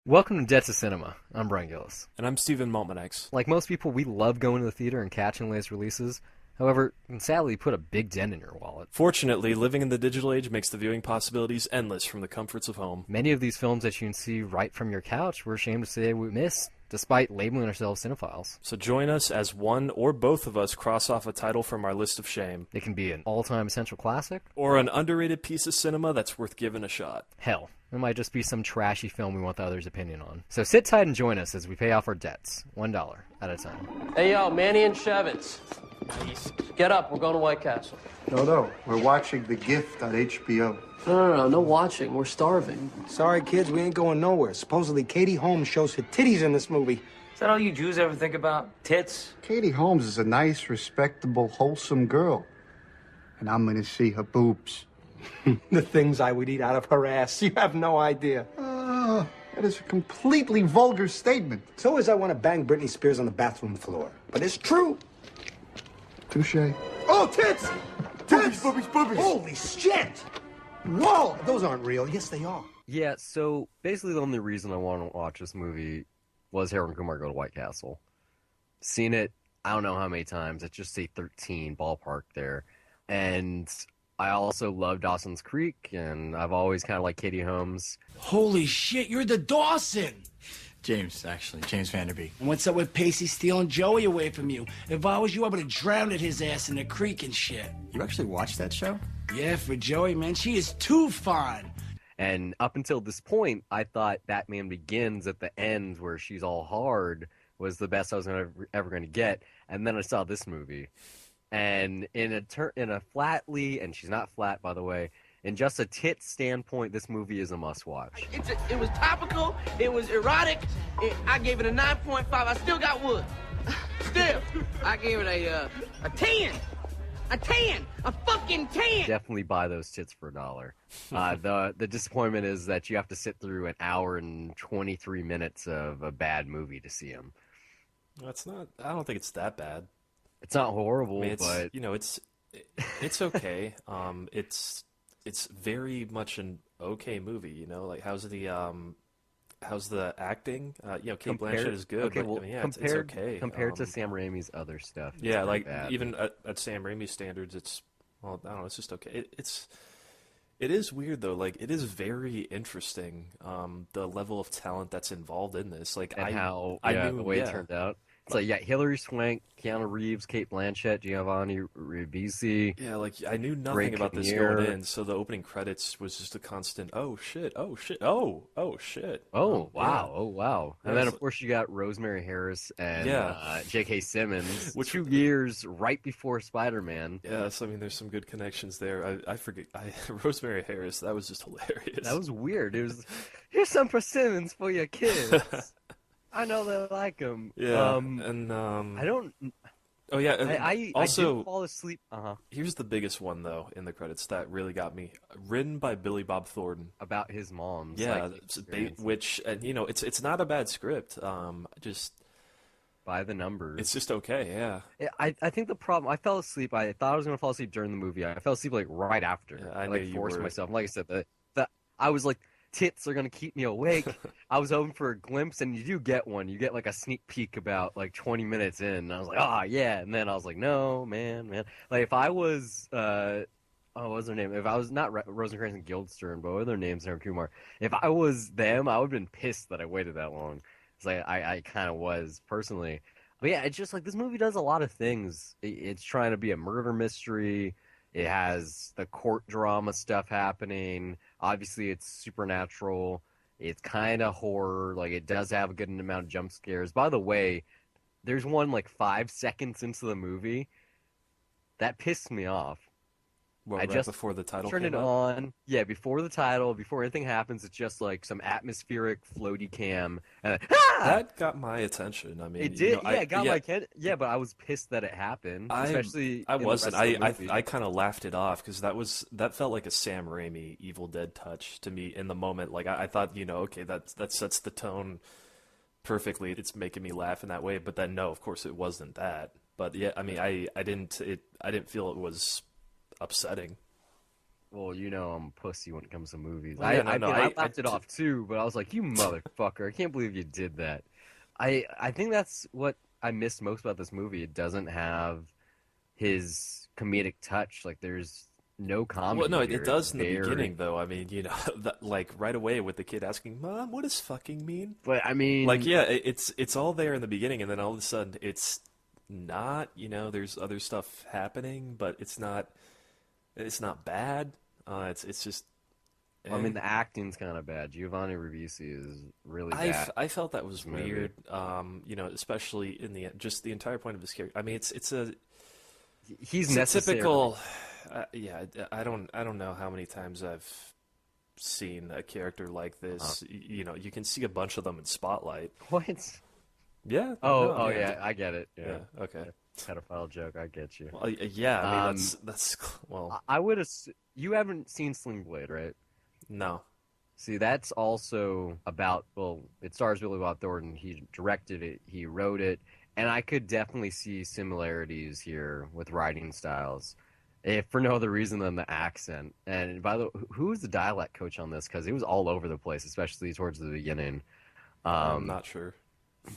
Welcome to Debt to Cinema. I'm Brian Gillis. And I'm Steven Maltmanex. Like most people, we love going to the theater and catching the latest releases. However, it can sadly put a big dent in your wallet. Fortunately, living in the digital age makes the viewing possibilities endless from the comforts of home. Many of these films that you can see right from your couch, we're ashamed to say we miss, despite labeling ourselves cinephiles. So join us as one or both of us cross off a title from our list of shame. It can be an all-time essential classic, or an underrated piece of cinema that's worth giving a shot. Hell, it might just be some trashy film we want the other's opinion on. So sit tight and join us as we pay off our debts, $1 at a time. Hey, yo, Manny and Shevitz. Get up, we're going to White Castle. No, we're watching The Gift on HBO. No watching. We're starving. Sorry, kids, we ain't going nowhere. Supposedly, Katie Holmes shows her titties in this movie. Is that all you Jews ever think about? Tits? Katie Holmes is a nice, respectable, wholesome girl. And I'm gonna see her boobs. The things I would eat out of her ass. You have no idea. That is a completely vulgar statement. So is I want to bang Britney Spears on the bathroom floor. But it's true. Touche. Oh, tits! Tits! Boobies! Holy shit! Whoa! Those aren't real. Yes, they are. Yeah, so basically the only reason I want to watch this movie was Harold and Kumar Go to White Castle. Seen it, I don't know how many times. Let's just say 13, ballpark there. And I also love Dawson's Creek, and I've always kind of liked Katie Holmes. Holy shit, you're the Dawson! James Vanderbeek. And what's up with Pacey stealing Joey away from you? If I was you, I would have drowned his ass in the creek and shit. You actually watched that show? Yeah, for Joey, man, she is too fine. And up until this point, I thought Batman Begins at the end, where she's all hard, was the best I was ever going to get. And then I saw this movie. And in a flatly, and she's not flat, by the way, in just a tit standpoint, this movie is a must-watch. It was topical. It was erotic. I gave it a 9.5. I still got wood. Still, I gave it a 10. A 10. A fucking 10. Definitely buy those tits for $1. The disappointment is that you have to sit through an hour and 23 minutes of a bad movie to see them. That's not. I don't think it's that bad. It's not horrible, I mean, but it's okay. It's very much an okay movie. You know, like how's the acting? Kate Blanchett is good. Okay, but, well, I mean, yeah, it's compared okay. compared to Sam Raimi's other stuff. It's Yeah, pretty like bad. even at Sam Raimi standards, it's I don't know. It's just okay. It is weird though. Like it is very interesting. The level of talent that's involved in this. Like and I the knew way it turned out. It's like, yeah, Hilary Swank, Keanu Reeves, Kate Blanchett, Giovanni Ribisi. Yeah, like I knew nothing Greg about this Kinnear. going in, so the opening credits was just a constant. Oh shit! Oh shit! Oh shit! Oh, wow. Yeah. Oh, wow. And Yeah, then, it's of course, you got Rosemary Harris and Yeah. J.K. Simmons, Which- 2 years right before Spider-Man. Yes, I mean there's some good connections there. I forget. Rosemary Harris. That was just hilarious. That was weird. It was, here's some persimmons for your kids. I know they like them. yeah. I don't. Oh yeah. I also did fall asleep. here's the biggest one though in the credits that really got me. Written by Billy Bob Thornton. About his mom's. Yeah, like, it's experience. which and it's not a bad script. Just By the numbers. it's just okay. Yeah. I think the problem. I fell asleep. I thought I was gonna fall asleep during the movie. I fell asleep like right after. Yeah, I like knew you forced were. myself. Like I said, the I was like, tits are gonna keep me awake. I was hoping for a glimpse, and you do get one. You get like a sneak peek about like 20 minutes in. And I was like, yeah. And then I was like, no, man. Like if I was, what was their name? If I was not Rosencrantz and Guildenstern, but what are their names? Harold and Kumar. If I was them, I would have been pissed that I waited that long. It's like I kind of was personally. But yeah, it's just like this movie does a lot of things. It's trying to be a murder mystery. It has the court drama stuff happening. Obviously, it's supernatural. It's kind of horror. Like, it does have a good amount of jump scares. By the way, there's one like 5 seconds into the movie that pissed me off. Well, I right just before the title Turn came it up. on. Yeah, before the title, before anything happens, it's just like some atmospheric floaty cam. And That got my attention. I mean, it did. I, yeah, it got my kid. Yeah, but I was pissed that it happened. Especially I in the wasn't. rest of the movie. I kind of laughed it off because that felt like a Sam Raimi Evil Dead touch to me in the moment. Like I thought, okay, that sets the tone perfectly. It's making me laugh in that way. But then no, of course it wasn't that. But yeah, I mean, I didn't feel it was upsetting. Well, you know I'm a pussy when it comes to movies. Well, yeah, I no, mean, I- I laughed it I- off too, but I was like, you motherfucker! I can't believe you did that. I think that's what I missed most about this movie. It doesn't have his comedic touch. Like, there's no comedy. Well, no, here. it does It's in the very- beginning, though. I mean, like right away with the kid asking, "Mom, what does fucking mean?" But I mean, Like, yeah, it's all there in the beginning, and then all of a sudden it's not. There's other stuff happening, but it's not bad. It's just. I mean, the acting's kind of bad. Giovanni Ribisi is really bad. I felt that was movie. weird. Especially in just the entire point of his character. I mean, it's He's a necessary. typical. Yeah, I don't know how many times I've seen a character like this. You can see a bunch of them in Spotlight. What? Yeah. Oh, no, yeah, I get it. Yeah. Yeah. Okay. Pedophile joke, I get you. Well, yeah. I mean, that's well. I would have. You haven't seen Sling Blade, right? No. See, that's also about. Well, it stars Billy Bob Thornton. He directed it. He wrote it, and I could definitely see similarities here with writing styles, if for no other reason than the accent. And by the way, who was the dialect coach on this? Because it was all over the place, especially towards the beginning. I'm not sure.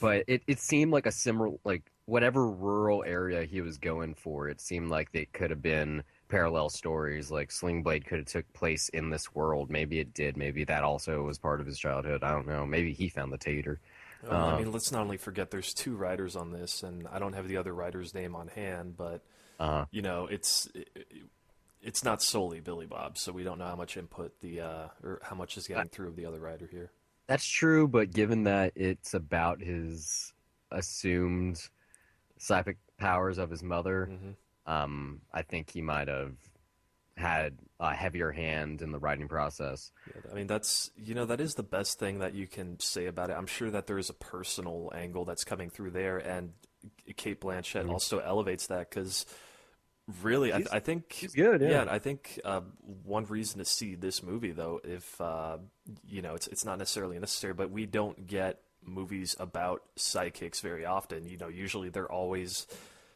But it seemed like a similar, like whatever rural area he was going for, it seemed like they could have been parallel stories. Like Sling Blade could have took place in this world. Maybe it did. Maybe that also was part of his childhood. I don't know. Maybe he found the tater. I mean, let's not only forget there's 2 writers on this, and I don't have the other writer's name on hand, but it's not solely Billy Bob, so we don't know how much input or how much is getting through of the other writer here. That's true, but given that it's about his assumed psychic powers of his mother, I think he might have had a heavier hand in the writing process. Yeah, I mean, that is the best thing that you can say about it. I'm sure that there is a personal angle that's coming through there, and Kate Blanchett also elevates that because really, I think she's good. Yeah, I think one reason to see this movie, though, if it's not necessarily necessary, but we don't get movies about sidekicks very often. Usually they're always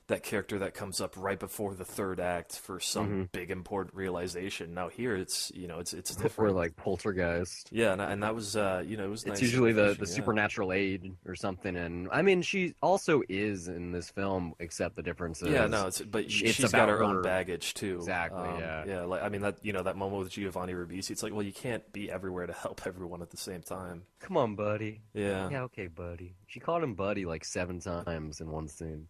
that character that comes up right before the third act for some big important realization. Now here it's different. Or like Poltergeist. Yeah, and that was it was. It's nice usually the refreshing, yeah. supernatural aid or something, and I mean she also is in this film, except the difference is she's got her own baggage too. Exactly. Yeah. Like I mean that moment with Giovanni Ribisi, it's like, well, you can't be everywhere to help everyone at the same time. Come on, buddy. Yeah. Yeah. Okay, buddy. She called him buddy like 7 times in one scene.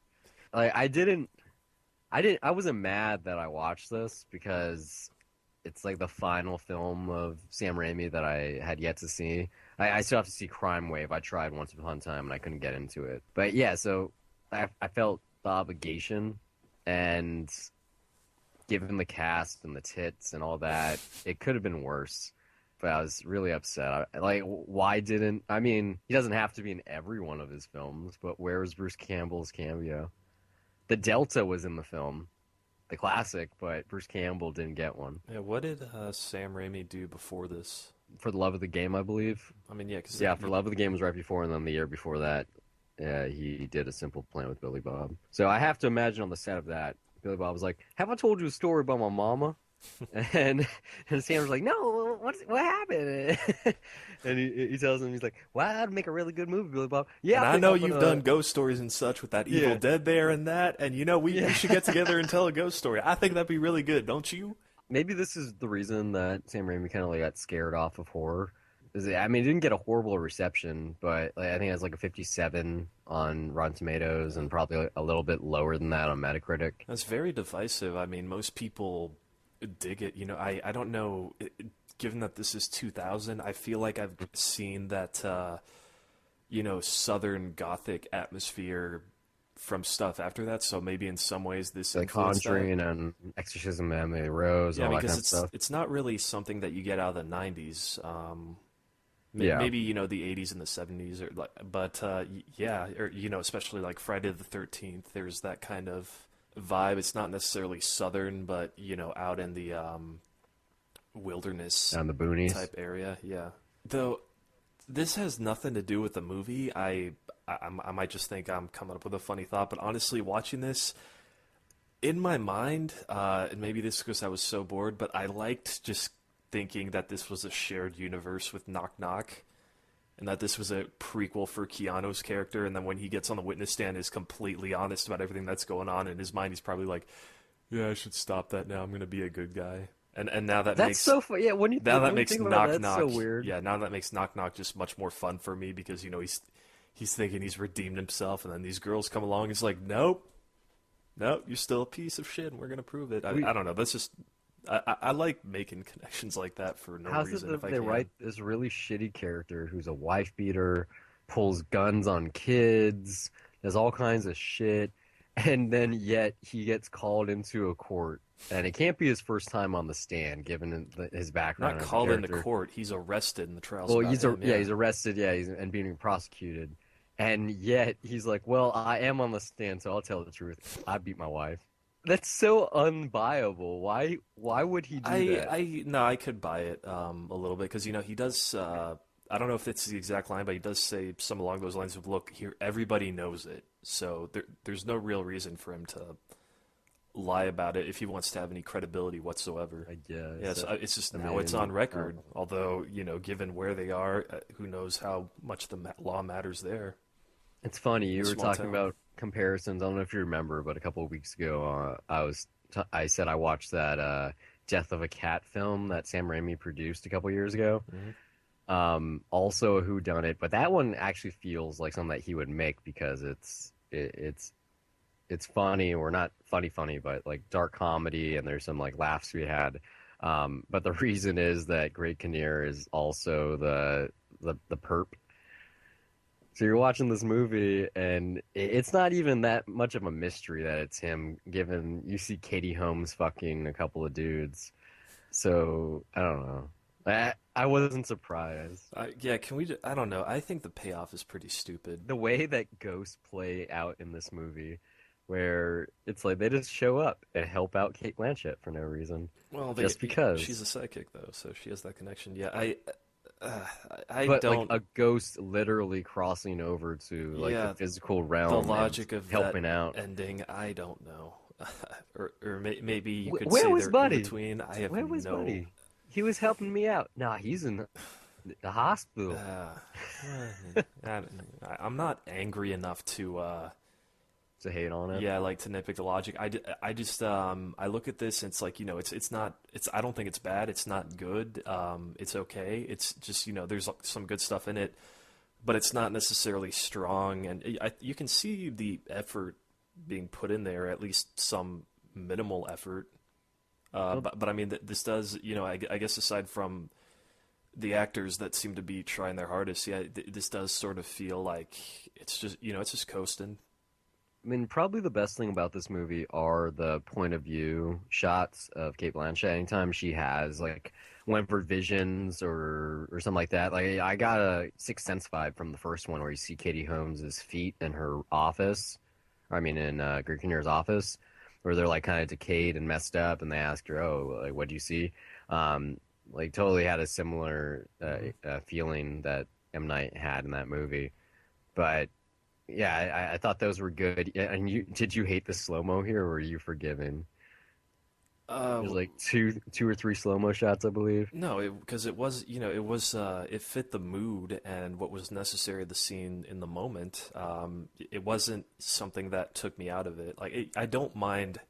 Like I wasn't mad that I watched this because it's like the final film of Sam Raimi that I had yet to see. I still have to see Crime Wave. I tried once upon a time and I couldn't get into it. But yeah, so I felt the obligation, and given the cast and the tits and all that, it could have been worse. But I was really upset. Why didn't... I mean, he doesn't have to be in every one of his films, but where was Bruce Campbell's cameo? The Delta was in the film, the classic, but Bruce Campbell didn't get one. Yeah, what did Sam Raimi do before this? For the Love of the Game, I believe. I mean, yeah, because For Love of the Game was right before, and then the year before that, he did A Simple Plan with Billy Bob. So I have to imagine on the set of that, Billy Bob was like, "Have I told you a story about my mama?" and Sam was like, "No, what happened?" and he tells him, he's like, "Wow, that'd make a really good movie, Billy Bob." Yeah, and I know you've done ghost stories and such with that Evil Dead there and that, and we should get together and tell a ghost story. I think that'd be really good, don't you? Maybe this is the reason that Sam Raimi kind of got scared off of horror. I mean, it didn't get a horrible reception, but I think it has like a 57 on Rotten Tomatoes and probably a little bit lower than that on Metacritic. That's very divisive. I mean, most people dig it. I don't know. Given that this is 2000, I feel like I've seen that, Southern Gothic atmosphere from stuff after that. So maybe in some ways this like Conjuring and Exorcism of Emily Rose, all that kind of stuff. It's not really something that you get out of the 90s. Maybe the 80s and the 70s, especially like Friday the 13th. There's that kind of vibe. It's not necessarily Southern, but out in the wilderness and the boonies type area. Yeah. Though this has nothing to do with the movie. I might just think I'm coming up with a funny thought, but honestly, watching this, In my mind, and maybe this is because I was so bored, but I liked just thinking that this was a shared universe with Knock Knock, and that this was a prequel for Keanu's character, and then when he gets on the witness stand is completely honest about everything that's going on. In his mind, he's probably like, yeah, I should stop that now. I'm going to be a good guy. And now that That's makes so fun. Yeah, when you now that when you makes think about Knock it, that's Knock so weird. yeah, now that makes Knock Knock just much more fun for me because he's thinking he's redeemed himself, and then these girls come along. He's like, nope, you're still a piece of shit, and we're gonna prove it. I don't know. That's just I like making connections like that for no How's reason. it If that I they can. write this really shitty character who's a wife beater, pulls guns on kids, does all kinds of shit, and then yet he gets called into a court, and it can't be his first time on the stand given his background. Not as a called into character. court. He's arrested, and the trial's Well, about him. he's arrested, and being prosecuted, and yet he's like, well, I am on the stand, so I'll tell the truth. I beat my wife. That's so unbuyable. Why would he do that? No, I could buy it a little bit because he does. I don't know if it's the exact line, but he does say some along those lines of, "Look, here, everybody knows it, so there's no real reason for him to lie about it if he wants to have any credibility whatsoever." I guess. Yeah, so it's just I now it's mean, on record. Although given where they are, who knows how much the law matters there. It's funny, you were Small talking town. about comparisons. I don't know if you remember, but a couple of weeks ago, I said I watched that Death of a Cat film that Sam Raimi produced a couple years ago. Also a whodunit, but that one actually feels like something that he would make because it's funny, or not funny, but like dark comedy, and there's some like laughs we had. But the reason is that Greg Kinnear is also the perp. So you're watching this movie, and it's not even that much of a mystery that it's him, given you see Katie Holmes fucking a couple of dudes. So, I don't know. I wasn't surprised. Yeah, can we? I don't know. I think the payoff is pretty stupid. The way that ghosts play out in this movie, where it's like they just show up and help out Kate Blanchett for no reason. Well, just because. she's a psychic, though, so she has that connection. Yeah, I But don't. like a ghost literally crossing over to like Yeah, the physical realm. The and logic of helping that out. ending, I don't know. or maybe you could Where say was they're Buddy? in between. I have Where was no. Buddy? He was helping me out. Nah, he's in the hospital. I'm not angry enough to hate on it. Yeah, like to nitpick the logic. I just I look at this and it's like it's not I don't think it's bad. It's not good. It's okay. It's just there's some good stuff in it, but it's not necessarily strong. And you can see the effort being put in there, at least some minimal effort. But I mean, this does I guess aside from the actors that seem to be trying their hardest, this does sort of feel like it's just it's just coasting. I mean, probably the best thing about this movie are the point of view shots of Kate Blanchett. Anytime she has like Wentworth visions or something like that. Like I got a Sixth Sense vibe from the first one where you see Katie Holmes' feet in her office. In Greg Kinnear's office, where they're like kind of decayed and messed up, and they ask her, "Oh, like what do you see?" Like totally had a similar feeling that M. Night had in that movie, but. Yeah, I thought those were good. And did you hate the slow-mo here, or were you forgiven? There's like two or three slow-mo shots, I believe. No, because it was, it fit the mood and what was necessary of the scene in the moment. It wasn't something that took me out of it. Like, I don't mind.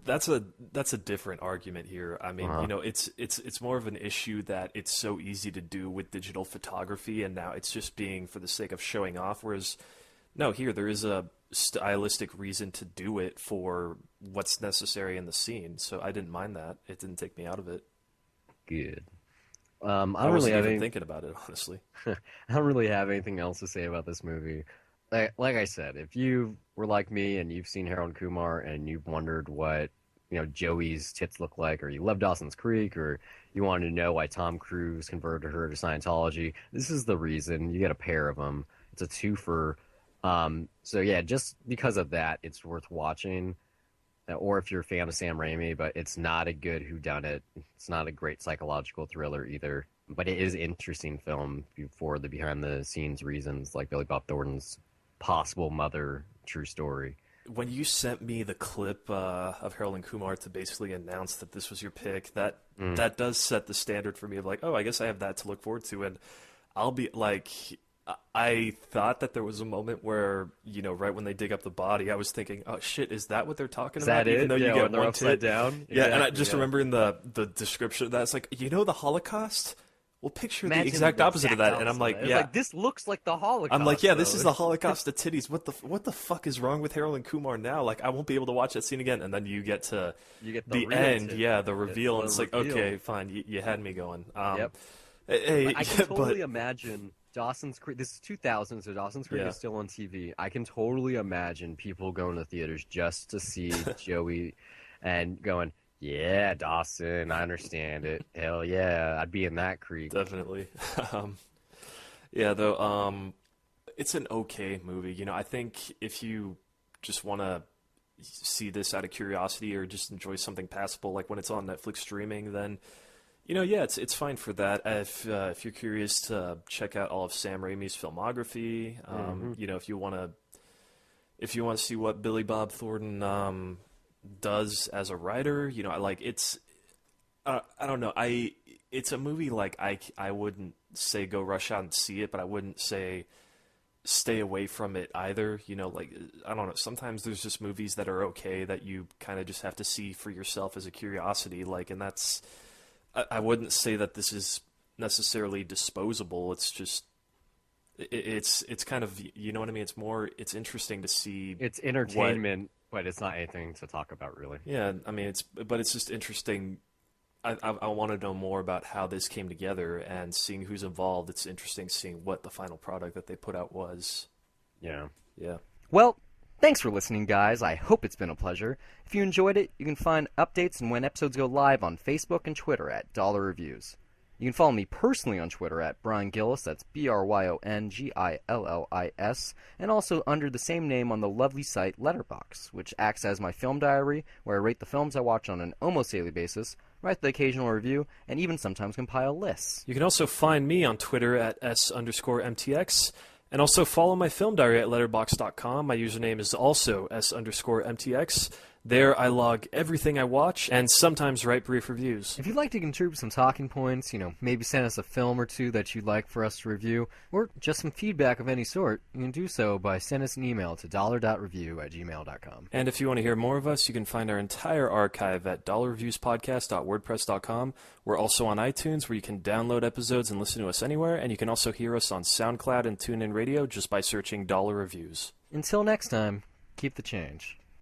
That's a different argument here. I mean, it's more of an issue that it's so easy to do with digital photography, and now it's just being for the sake of showing off. Whereas, no, here there is a stylistic reason to do it for what's necessary in the scene. So I didn't mind that. It didn't take me out of it. Good. I wasn't even thinking about it, honestly. I don't really have anything else to say about this movie. Like I said, if you were like me and you've seen Harold and Kumar and you've wondered what Joey's tits look like, or you love Dawson's Creek, or you wanted to know why Tom Cruise converted her to Scientology, this is the reason. You get a pair of them. It's a twofer. So yeah, just because of that, it's worth watching. Or if you're a fan of Sam Raimi, but it's not a good whodunit. It's not a great psychological thriller either. But it is an interesting film for the behind-the-scenes reasons, like Billy Bob Thornton's possible mother true story. when you sent me the clip of Harold and Kumar to basically announce that this was your pick, that does set the standard for me of like, oh, I guess I have that to look forward to. And I'll be like, I thought that there was a moment where, right when they dig up the body, I was thinking, oh shit, is that what they're talking about? Is that Even it? though you Yeah, get when they're one upside tit. down. Yeah, and I Exactly, just yeah. remember in the description of that, it's like, the Holocaust? Well, picture Imagine the exact opposite of that, and I'm like, It's yeah. like, this looks like the Holocaust. I'm like, yeah, this though. is the Holocaust of titties. What the fuck is wrong with Harold and Kumar now? Like, I won't be able to watch that scene again. And then you get to the the real end, tit. the reveal, and it's like, reveal. okay, fine, you had me going. Yep. Hey, I can totally imagine Dawson's Creek. This is 2000, so Dawson's Creek Yeah. is still on TV. I can totally imagine people going to the theaters just to see Joey and going, yeah, Dawson, I understand it. Hell yeah, I'd be in that creek. Definitely. It's an okay movie. I think if you just want to see this out of curiosity or just enjoy something passable, like when it's on Netflix streaming, then it's fine for that. If you're curious to check out all of Sam Raimi's filmography, if you want to see what Billy Bob Thornton does as a writer, I don't know. It's a movie like I wouldn't say go rush out and see it, but I wouldn't say stay away from it either. I don't know. Sometimes there's just movies that are okay that you kind of just have to see for yourself as a curiosity. And that's. I wouldn't say that this is necessarily disposable. It's just. It's kind of, you know what I mean? It's interesting to see. It's entertainment, but it's not anything to talk about, really. Yeah, I mean, it's just interesting. I want to know more about how this came together and seeing who's involved. It's interesting seeing what the final product that they put out was. Yeah. Yeah. Well, thanks for listening, guys. I hope it's been a pleasure. If you enjoyed it, you can find updates and when episodes go live on Facebook and Twitter at Dollar Reviews. You can follow me personally on Twitter at Brian Gillis, that's BryonGillis, and also under the same name on the lovely site Letterboxd, which acts as my film diary, where I rate the films I watch on an almost daily basis, write the occasional review, and even sometimes compile lists. You can also find me on Twitter at S_MTX, and also follow my film diary at letterboxd.com. My username is also S_MTX. There I log everything I watch and sometimes write brief reviews. If you'd like to contribute some talking points, maybe send us a film or two that you'd like for us to review, or just some feedback of any sort, you can do so by sending us an email to dollar.review@gmail.com. And if you want to hear more of us, you can find our entire archive at dollarreviewspodcast.wordpress.com. We're also on iTunes, where you can download episodes and listen to us anywhere, and you can also hear us on SoundCloud and TuneIn Radio just by searching Dollar Reviews. Until next time, keep the change.